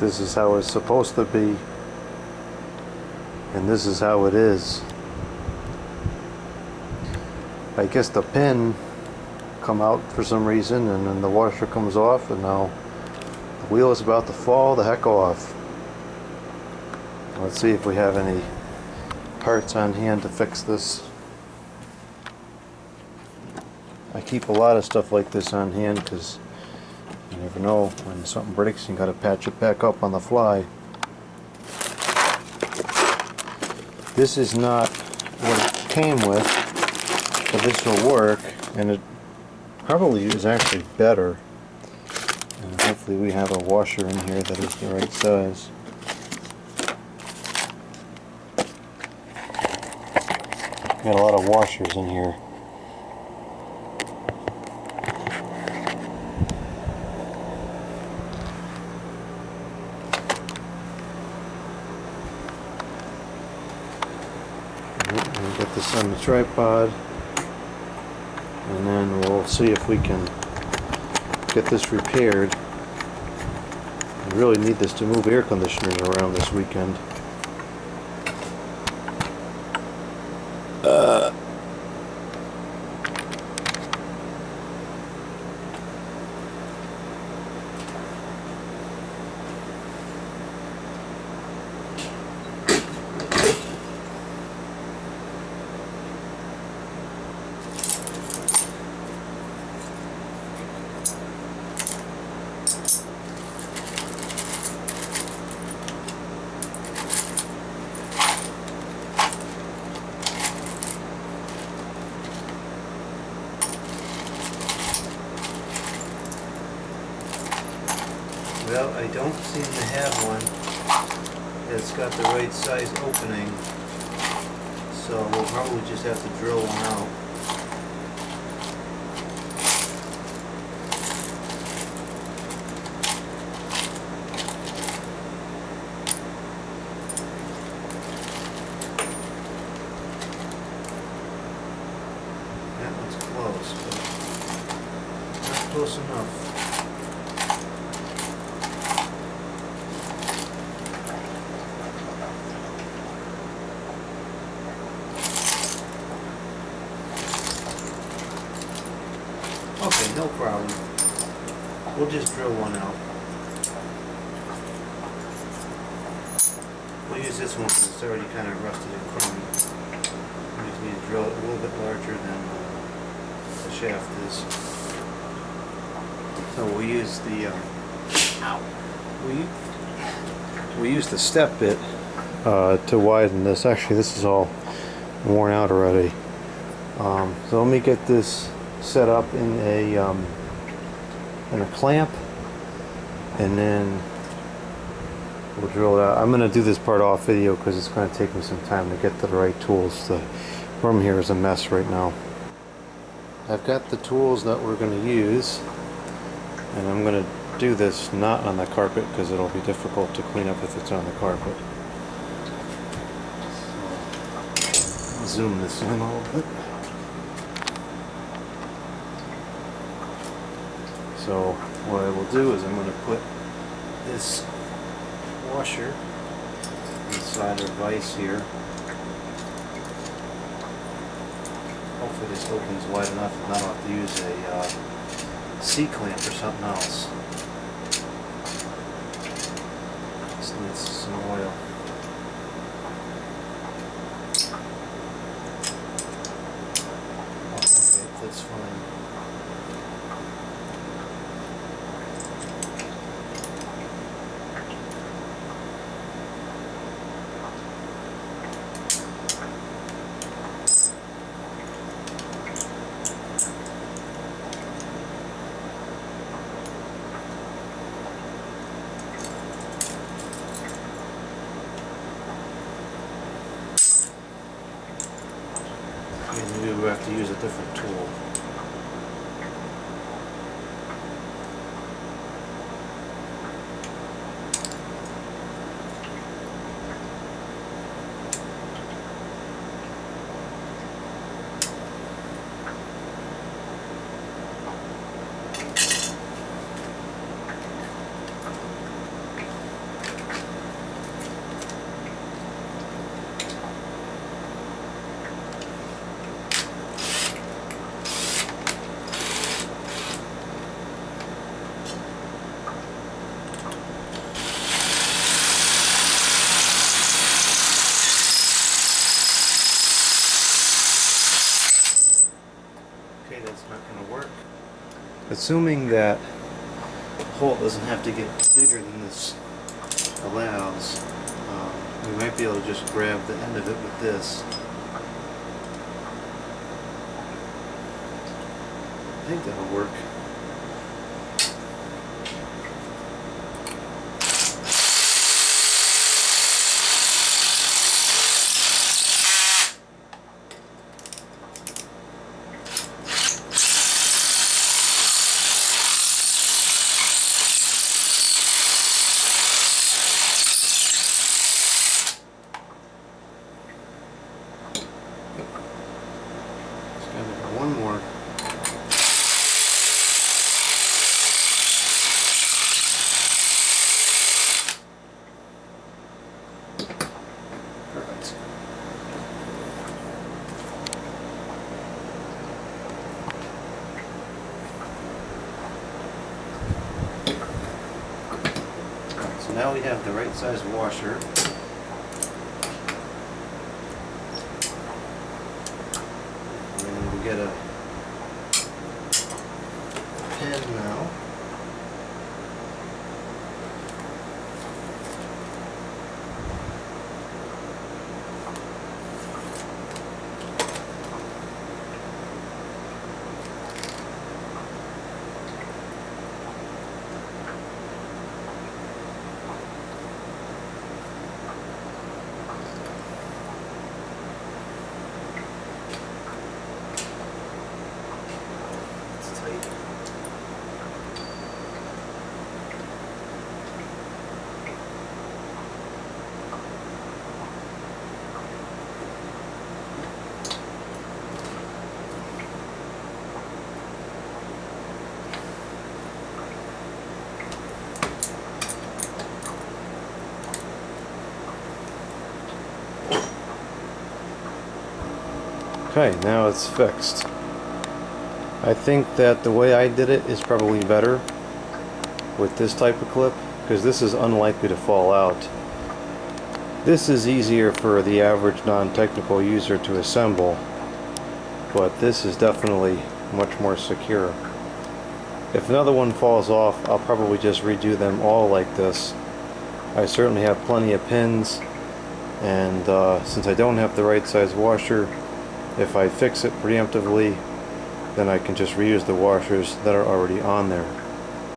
this is how it's supposed to be, and this is how it is. I guess the pin come out for some reason, and then the washer comes off, and now the wheel is about to fall the heck off. Let's see if we have any parts on hand to fix this. I keep a lot of stuff like this on hand because you never know when something breaks, you gotta patch it back up on the fly. This is not what it came with, but this will work, and it probably is actually better. And hopefully we have a washer in here that is the right size. Got a lot of washers in here. We'll get this on the tripod, and then we'll see if we can get this repaired. We really need this to move air conditioners around this weekend. Well, I don't seem to have one that's got the right size opening, so we'll probably just have to drill one out. That one's close, but not close enough. Okay, no problem. We'll just drill one out. We'll use this one because it's already kind of rusted and crummy. We just need to drill it a little bit larger than the shaft is. So we'll use the we use the step bit to widen this. Actually, this is all worn out already. So let me get this set up in a clamp, and then we'll drill it out. I'm going to do this part off video because it's going to take me some time to get to the right tools. The room here is a mess right now. I've got the tools that we're going to use, and I'm going to do this not on the carpet because it'll be difficult to clean up if it's on the carpet. So, zoom this in a little bit. So what I will do is I'm going to put this washer inside our vise here. Hopefully this opens wide enough and I don't have to use a C-clamp or something else. This needs some oil. Oh, okay, that's fine. Maybe we have to use a different tool. assuming that the hole doesn't have to get bigger than this allows, we might be able to just grab the end of it with this. I think that'll work. One more. Perfect. Alright, so now we have the right size washer. Get a pin now. Okay, now it's fixed. I think that the way I did it is probably better with this type of clip, because this is unlikely to fall out. This is easier for the average non-technical user to assemble, but this is definitely much more secure. If another one falls off, I'll probably just redo them all like this. I certainly have plenty of pins, and since I don't have the right size washer, if I fix it preemptively, then I can just reuse the washers that are already on there.